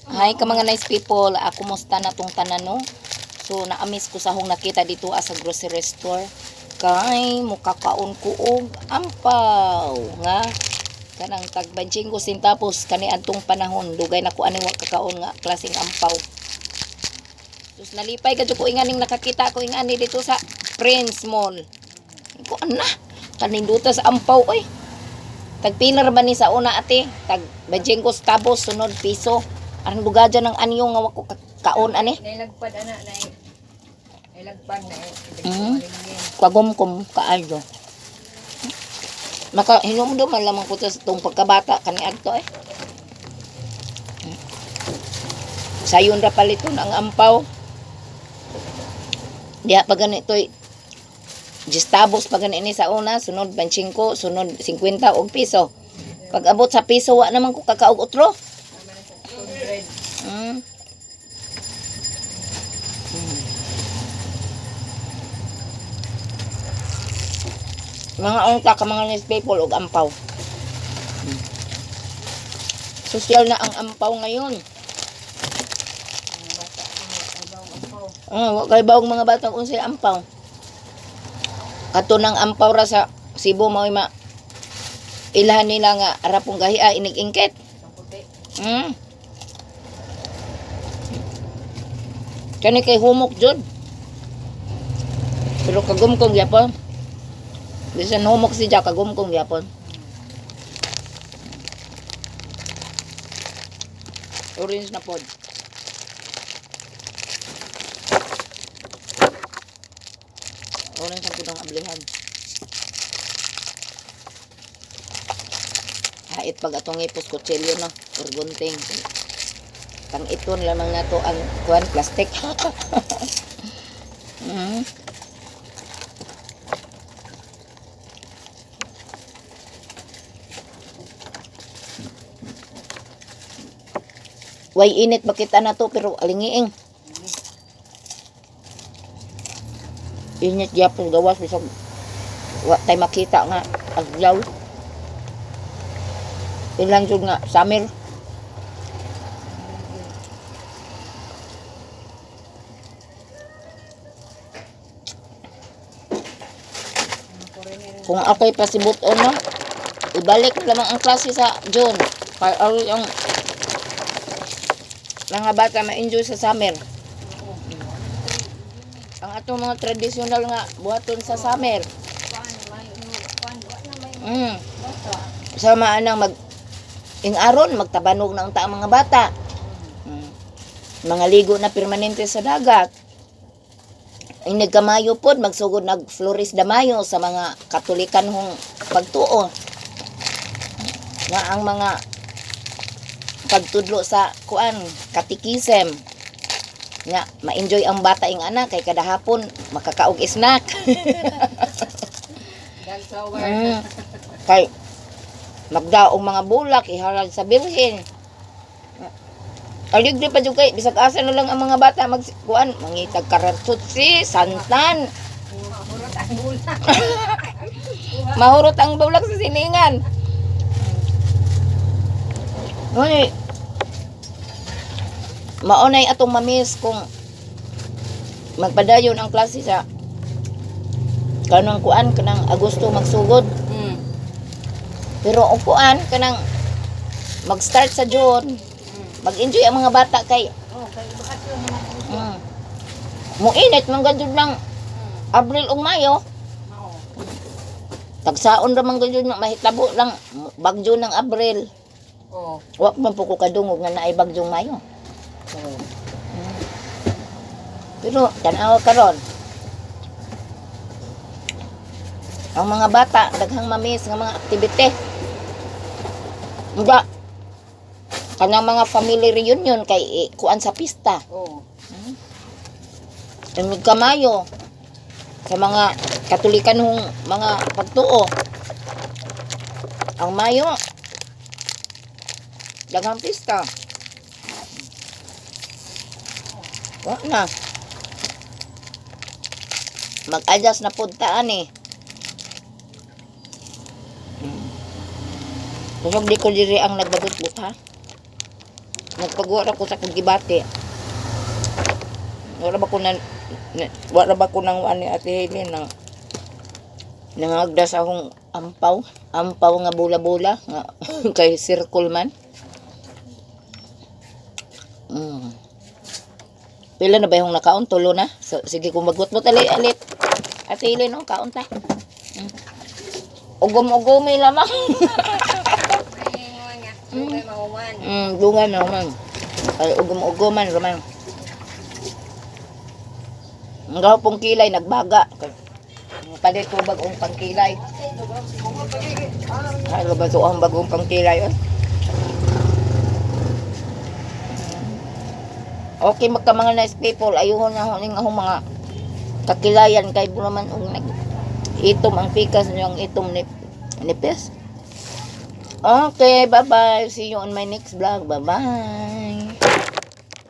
Hi ka mga nice people, kumusta na tong tanan no? So na-miss ko sa hong nakita dito sa grocery store. Kay mukakaon ko og ampaw nga kanang tag 25 centavos kani adtong panahon dugay na ko ani wa kakaon nga klaseng ampaw. Sus nalipay kadto ko inganing nakakita ko ingani dito sa Prince Mall. Ko ana kaninduta sa ampaw oy. Tag pinar ba ni sa una ate? Tag 25 centavos sunod piso. Arang dugadya ng anyo nga wako kaon ani. Nailagpad ana na nailagpad na Kagumkum kaayo. Maka hinumdo man lamang ko sa tong pagkabata kani adto eh. Sayon ra palito ang ampaw. Diha pa ganitoy 10 tabos pa ganini sa una, sunod 25, sunod 50 og piso. Pag abot sa piso wa naman ko kakaog utro. Mga unta ka mga newspaper og ampaw. Sosyal na ang ampaw ngayon. Wa kay bawog mga bata unsay ampaw. Kato ng ampaw ra sa Cebu mao ma ilahan nila nga arapong gahiya inig-ingket. Kani kay humok jud. Pero kagumkong gyapon. Bisan humok siya kagumkong gyapon. Orange na pod. Orange na pod ang ablihan. Hait pag atong ipos kutsilyo no, or gunting. Kang iton lamang na to ang kuan plastic. Way init bakita na to pero alingiing. Init gyapon gawas bisag wa tay makita nga aglaw. Ilan jud nga summer. Kung ako'y pasibuton no, ibalik lamang ang klase sa June. Kaya ang mga bata ma-enjoy sa summer. Ang atong mga tradisyonal nga buhaton sa summer. Sama anang ing-aron magtabanog na ang taang mga bata. Mga ligo na permanente sa dagat. Ang nagkamayo pod magsugod nag Flores de Mayo sa mga Katolikan hong pagtuo. Nga ang mga pagtudlo sa kuan katikisem. Nga ma-enjoy ang bata ing anak kay kada hapon makakaog snack. Kay magdaong mga bulak ihalad sa birhen. Aligre pa jud kay bisag asa na lang ang mga bata magkuan mangitag karatutsi, santan. Mahurot ang bulak sa siningan. Ngunit maunay atong mamis kung magpadayon ang klase sa kanang kuan kanang Agosto magsugod. Pero ang kuan kanang mag-start sa June. Mag-enjoy ang mga bata kay muinit man gud lang Abril ug Mayo. Tagsaon ra man gud nga mahitabo lang bagyo ng Abril. Wa man po ko kadungog nga naay bagyong Mayo. Pero tanaw karon ang mga bata daghang mamiss nga mga activity. Nga kanang mga family reunion kay kuan sa pista. Ang kamayo sa mga Katolikan hong mga pagtuo. Ang Mayo daghang pista. Wa na. Mag-adjust na pud ta ani. Kusog di ko diri ang nagbagut-but ha. Nagpagawa ako sa kong gibati. Wala ba ko wala ba ko nang ani Ate Helen na nangagda sa akong ampaw nga bula-bula nga kay circle man. Pila na ba yung nakaon? Tulo na? So, sige, kung magot mo alit. Ate Helen, no? Kaon ta. Ugom-ugomay lamang. May nga. Dugay mahuman. Dungan naman. Ay, ugom-ugoman naman. Ang gahapong kilay, nagbaga. Palit ko bagong pangkilay. Ay, ba ito ang bagong pangkilay? Okay, magka mga nice people. Ayun na huling akong mga kakilayan. Kaya po naman itom ang pikas nyo, ang itom nipis. Okay, bye-bye. See you on my next vlog. Bye-bye.